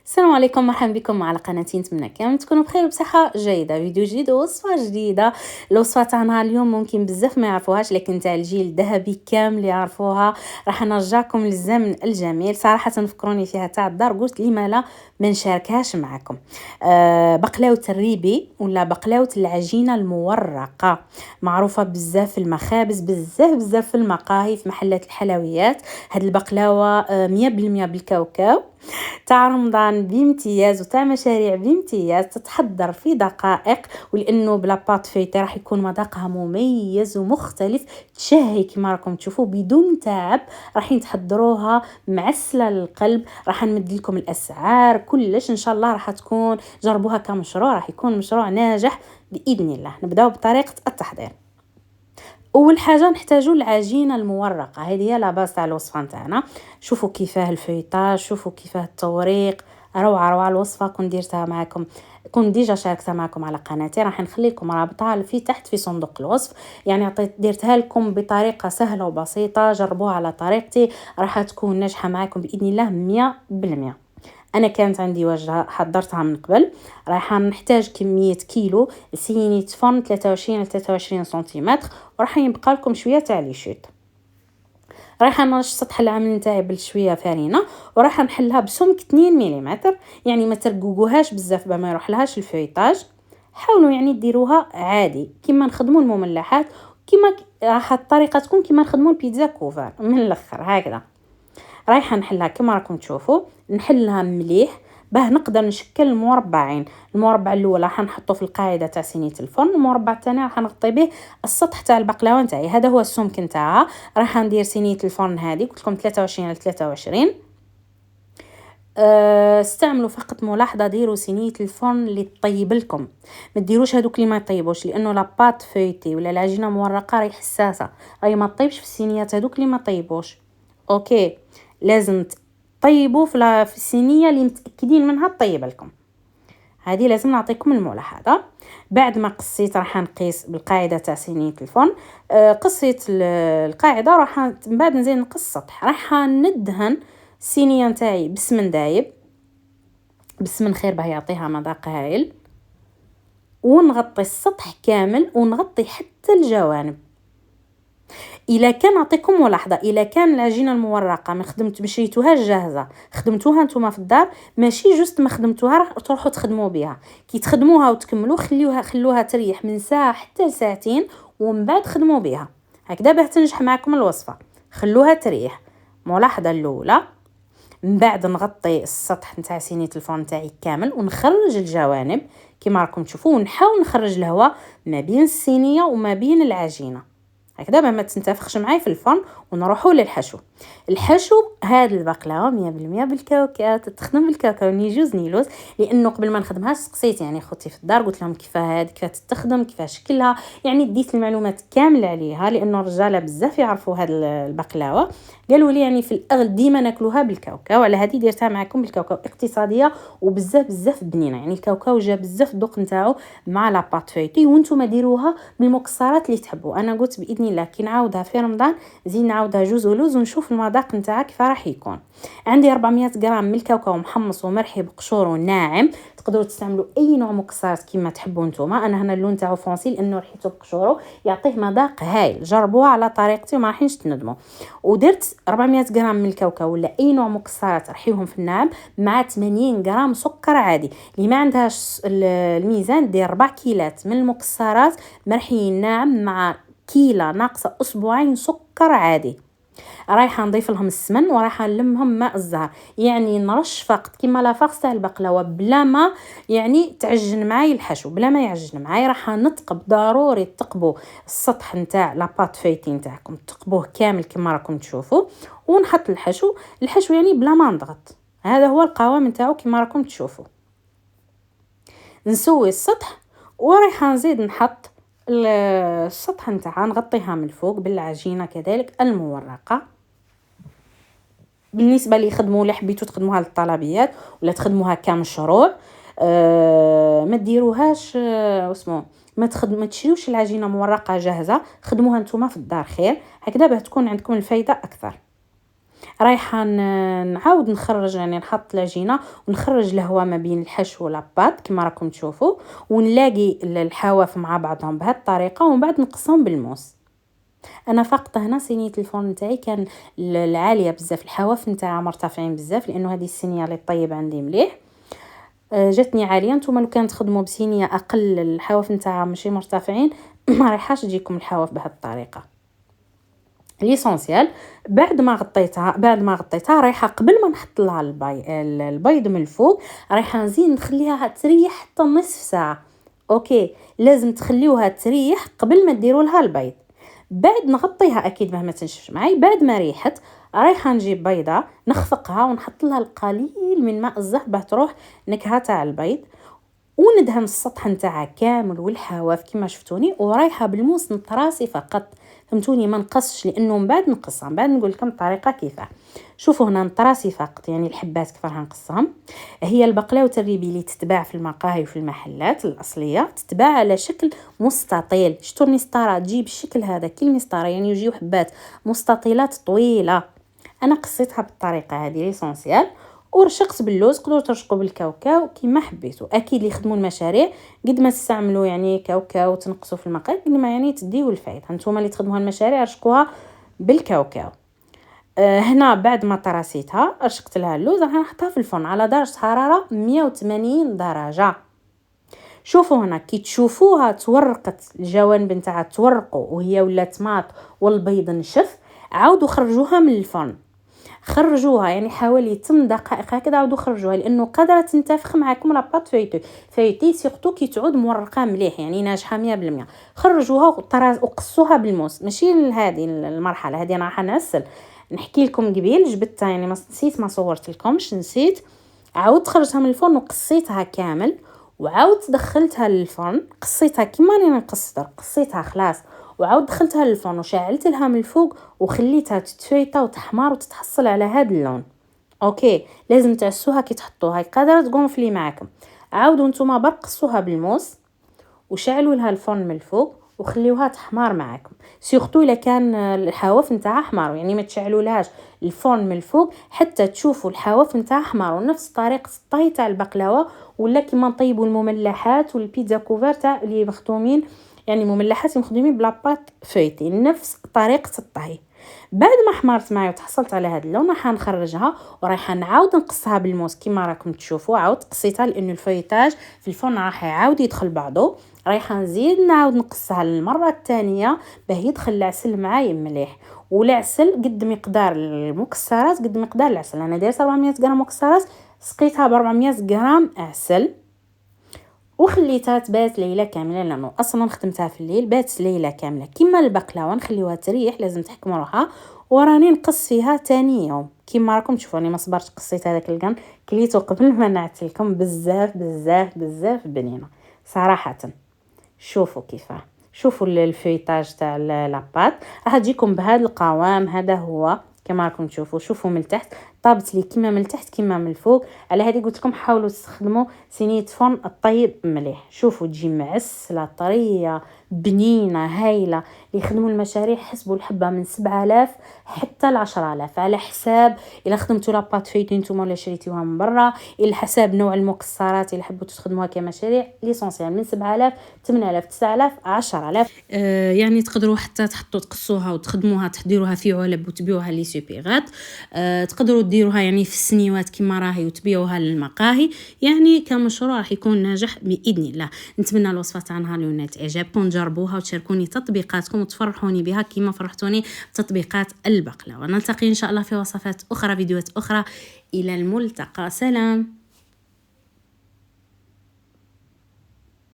السلام عليكم، مرحبا بكم على قناتي. نتمنى كامل تكونوا بخير وبصحه جيده. فيديو جديد ووصفه جديده. الوصفه تاعنا اليوم ممكن بزاف ما يعرفوهاش، لكن تاع الجيل الذهبي كامل يعرفوها. راح نرجعكم للزمن الجميل. صراحه تفكروني فيها تاع الدار، قلت لي لا ما نشاركهاش معكم. بقلاوه الريبي ولا بقلاوه العجينه المورقه، معروفه بزاف في المخابز، بزاف في المقاهي، في محلات الحلويات. هاد البقلاوه 100% بالكاوكاو، تاع رمضان بامتياز وتاع مشاريع بامتياز. تتحضر في دقائق، ولانه بلا بات فيتي راح يكون مذاقها مميز ومختلف، تشهي كما راكم تشوفوا بدون تعب. راح تحضروها معسله للقلب. راح نمد لكم الاسعار كلش، ان شاء الله راح تكون جربوها كمشروع، راح يكون مشروع ناجح باذن الله. نبداو بطريقه التحضير. اول حاجه نحتاجو العجينه المورقه، هذه هي لا باس تاع الوصفه نتاعنا. شوفوا كيفاه الفيطاج، شوفوا كيفاه التوريق، روعه الوصفه. كون ديرتها معكم، كون ديجا شاركتها معكم على قناتي، راح نخلي لكم رابطها في تحت في صندوق الوصف. يعني ديرتها لكم بطريقه سهله وبسيطه، جربوها على طريقتي، راح تكون ناجحه معكم باذن الله 100%. انا كانت عندي وجهه حضرتها من قبل. راح نحتاج كميه كيلو سينيه فرن 23 ل 23 سنتيمتر، وراح يبقى لكم شويه تاع لي شوت. راح نرش سطح العمل نتاعي بشويه فرينه، وراح نحلها بسمك 2 ملم. يعني ما ترققوهاش بزاف ما يروح لهاش الفيطاج. حاولوا يعني ديروها عادي كيما نخدموا المملحات، كيما راح الطريقه تكون كيما نخدموا البيتزا كوفر من الاخر هكذا. رايحه نحلها كما راكم تشوفوا، نحلها مليح باه نقدر نشكل المربعين. المربع الاول راح نحطه في القاعده تاع صينيه الفرن، المربع الثاني راح نغطي به السطح تاع البقلاوه نتاعي. هذا هو السمك نتاعها. راح ندير صينيه الفرن هذه، قلت لكم 23 على 23. استعملوا فقط ملاحظه، ديروا صينيه الفرن اللي تطيب لكم، ما ديروش هذوك اللي ما يطيبوش، لانه لاباط فيتي ولا العجينه مورقه راهي حساسه، راهي ما تطيبش في الصينيات هذوك اللي ما طيبوش. اوكي، لازم طيبوا في الصينيه اللي متاكدين منها تطيب لكم. هذه لازم نعطيكم الملاحظه. بعد ما قصيت راح نقيس بالقاعده تاع صينيه الفرن. قصيت القاعده، راح من بعد نزيد نقص السطح. راح ندهن الصينيه نتاعي بسمن دايب، بسمن خير باه يعطيها مذاق هايل، ونغطي السطح كامل ونغطي حتى الجوانب. الا كان نعطيكم ملاحظه، الا كان العجينه المورقه ما مشيتوهاش جاهزه، خدمتوها نتوما في الدار، ماشي جوست ما خدمتوها راح تروحوا تخدموا بها. كي تخدموها وتكملوا خلوها تريح من ساعه حتى لساعتين، ومن بعد خدموا بها هكذا باه تنجح معكم الوصفه. خلوها تريح. ملاحظه الاولى. من بعد نغطي السطح نتاع صينيه الفرن تاعي كامل، ونخرج الجوانب كما راكم تشوفوا، ونحاول نخرج الهواء ما بين الصينيه وما بين العجينه هكذا ما تنتفخش معي في الفرن. ونروحوا للحشو. الحشو هذا البقلاوه 100% بالكاوكاو، تخدم بالكاوكاو نيجوز نيلوز. لانه قبل ما نخدمها سقسيت يعني خوتي في الدار، قلت لهم كيفاه هذه، كيفاه تستخدم، كيفاه شكلها، يعني ديت المعلومات كامله عليها، لانه الرجاله بزاف يعرفوا هذه البقلاوه. قالوا لي يعني في الاغلب ديما ناكلوها بالكاوكاو، على هذه درتها معكم بالكاوكاو، اقتصاديه وبزاف بنينه. يعني الكاوكاو جا بزاف الذوق نتاعو مع لاباط فيتي، وانتم ديروها بالمكسرات اللي تحبوا. انا قلت باذن الله كي نعاودها في رمضان زين نعاودها جوز ولوز ونشوف المذاق نتاعها كيف راح يكون. عندي 400 غرام من الكاوكاو محمص ومرحي بقشوره ناعم. تقدروا تستعملوا اي نوع مكسرات كيما تحبوا نتوما. انا هنا اللون تاعو فونسي لانه ريحته بقشوره يعطيه مذاق هايل. جربوها على طريقتي وما راحينش تندموا. ودرت 400 غرام من الكاوكاو ولا اي نوع مكسرات رحيوهم في الناعم، مع 80 غرام سكر عادي. اللي ما عندهاش الميزان دير 4 كيلات من المكسرات مرحيين ناعم، مع كيلة ناقصة أسبوعين سكر عادي. رايحة نضيف لهم السمن، ورايحة نلمهم ماء الزهر، يعني نرش فقط كيما لا فاغس تاع البقلاوه، بلا ما يعني تعجن معايا الحشو، بلا ما يعجن معايا. راح نتقب، ضروري تقبوا السطح نتاع لاباط فيتي نتاعكم، تقبوه كامل كما راكم تشوفوا. ونحط الحشو يعني بلا ما نضغط. هذا هو القوام نتاعو كما راكم تشوفوا. نسوي السطح، ورايحة نزيد نحط السطح نتاعها، نغطيها من الفوق بالعجينه كذلك المورقه. بالنسبه لي خدموا، اللي حبيتوا تخدموها للطلبيات ولا تخدموها كمشروع، ما ديروهاش اسمه ما تشريوش العجينه مورقه جاهزه، خدموها نتوما في الدار خير هكذا باه تكون عندكم الفايده اكثر. رايحه نعاود نخرج، يعني نحط العجينه ونخرج الهواء ما بين الحشو والاباط كما راكم تشوفوا، ونلاقي الحواف مع بعضهم بهذه الطريقه، ومن بعد نقصهم بالموس. انا فاقطه هنا صينيه الفرن تاعي كان العاليه بزاف، الحواف نتاعها مرتفعين بزاف لانه هذه الصينيه اللي طيب عندي مليح جاتني عاليه. نتوما لو كان تخدموا بصينيه اقل الحواف نتاعها ماشي مرتفعين ما رايحاش تجيكم الحواف بهذه الطريقه. ليسونسيال بعد ما غطيتها رايحه قبل ما نحط لها البيض من الفوق رايحه نزيد نخليها تريح حتى نصف ساعه. اوكي لازم تخليوها تريح قبل ما ديروا لها البيض. بعد نغطيها اكيد مهما تنشفش معي. بعد ما ريحت رايحه نجيب بيضه نخفقها ونحط لها القليل من ماء الزهر باه تروح نكهه تاع البيض، وندهن السطح نتاعها كامل والحواف كما شفتوني، ورايحه بالموس نطراسي فقط. فهمتوني؟ ما نقصش لانه من بعد نقصها، من بعد نقول لكم الطريقه كيفاه. شوفوا هنا نطراسي فقط، يعني الحبات كيف راح نقصهم. هي البقلاوه الريبي اللي تتباع في المقاهي وفي المحلات الاصليه تتباع على شكل مستطيل. شتو المسطره تجيب الشكل هذا كي المسطره، يعني يجيو حبات مستطيلات طويله. انا قصيتها بالطريقه هذه ليسونسيال، ورشقت باللوز. تقدروا ترشقوا بالكاوكاو كيما حبيتوا. اكيد اللي يخدموا المشاريع قد ما تستعملوا يعني كاوكاو تنقصوا في المقال قد ما يعني تديوا الفايده. نتوما اللي تخدموها المشاريع رشقوها بالكاوكاو. هنا بعد ما طراسيتها رشقت لها اللوز، راح نحطها في الفرن على درجه حراره 180 درجه. شوفوا هنا كي تشوفوها تورقت، الجوانب نتاعها تورقوا وهي ولات ماط والبيض نشف، عاودوا خرجوها من الفرن. خرجوها يعني حوالي 8 دقائق هكذا، عاودوا خرجوها لانه قادره تنتفخ معكم لاباط فايتي سيرتو كي تعود مورقه مليح يعني ناجحه 100%. خرجوها وقصوها بالموس. ماشي هذه المرحله هذه انا راح نعسل نحكي لكم قبيل جبتها، يعني ما صورت لكمش نسيت. عاودت خرجتها من الفرن وقصيتها كامل، وعاودت دخلتها للفرن. قصيتها كيما راني نقص قصيتها خلاص، وعاود دخلتها للفرن وشعلت لها من الفوق وخليتها تتفيطه وتحمر وتتحصل على هذا اللون. اوكي لازم تعسوها كي تحطوها قادره تقونفلي معكم. عاودوا نتوما برك قصوها بالموس وشعلوا لها الفرن من الفوق وخليوها تحمر معكم. سورتو الا كان الحواف نتاعها احمر، يعني ما تشعلوا لهاش الفرن من الفوق حتى تشوفوا الحواف نتاعها احمر. ونفس طريقه الطهي تاع البقلاوه ولا كيما نطيبوا المملحات والبيتزا كوفر تاع اللي مخدومين، يعني مملحات مخدومين بلاباط فويتي، نفس طريقه الطهي. بعد ما حمرت معي وتحصلت على هذا اللون راح نخرجها ورايحه نعاود نقصها بالموس كيما راكم تشوفوا. عاود قصيتها لانه الفويتاج في الفرن راح يعاود يدخل بعضه. رايحه نزيد نعاود نقصها للمره الثانيه باه يدخل العسل معايا مليح. والعسل قد مقدار المكسرات قد مقدار العسل. انا دايره 400 غرام مكسرات، سقيتها ب 400 غرام عسل وخليتها تبات ليله كامله، لانه اصلا خدمتها في الليل بات ليله كامله. كيما البقلاوه نخليوها تريح لازم تحكموا روحها، وراني نقص فيها ثاني يوم كيما راكم تشوفوني. ما صبرتش قصيت هذاك القن كليته قبل ما نعتلكم. بزاف بزاف بزاف بنينه صراحه. شوفوا كيفاه، شوفوا الفيتاج تاع لاباط راح تجيكم بهذا القوام. هذا هو كما راكم تشوفوا. شوفوا من التحت طابت لي كيما من التحت كيما من الفوق. على هذه قلت لكم حاولوا تستخدموا صينيه فرن الطيب مليح. شوفوا تجي معسله طريه بنينه هايله. اللي يخدموا المشاريع حسبوا الحبه من 7000 حتى ل 10000 على حساب الا خدمتوا لاباط فيتو نتوما ولا شريتوها من برا، الى حساب نوع المكسرات اللي حبيتوا تخدموها كمشاريع. ليسونسيال من 7000 8000 9000 10000. يعني تقدروا حتى تقصوها وتخدموها تحضيروها في علب وتبيعوها لي سوبيغات. تقدروا ديروها يعني في السنيوات كما راهي وتبيعوها للمقاهي. يعني كمشروع راح يكون ناجح باذن الله. نتمنى الوصفه تاعنا لونات اعجابكم، تجربوها وتشاركوني تطبيقاتكم وتفرحوني بها كما فرحتوني تطبيقات البقلاوه. نلتقي ان شاء الله في وصفات اخرى، فيديوهات اخرى. الى الملتقى، سلام.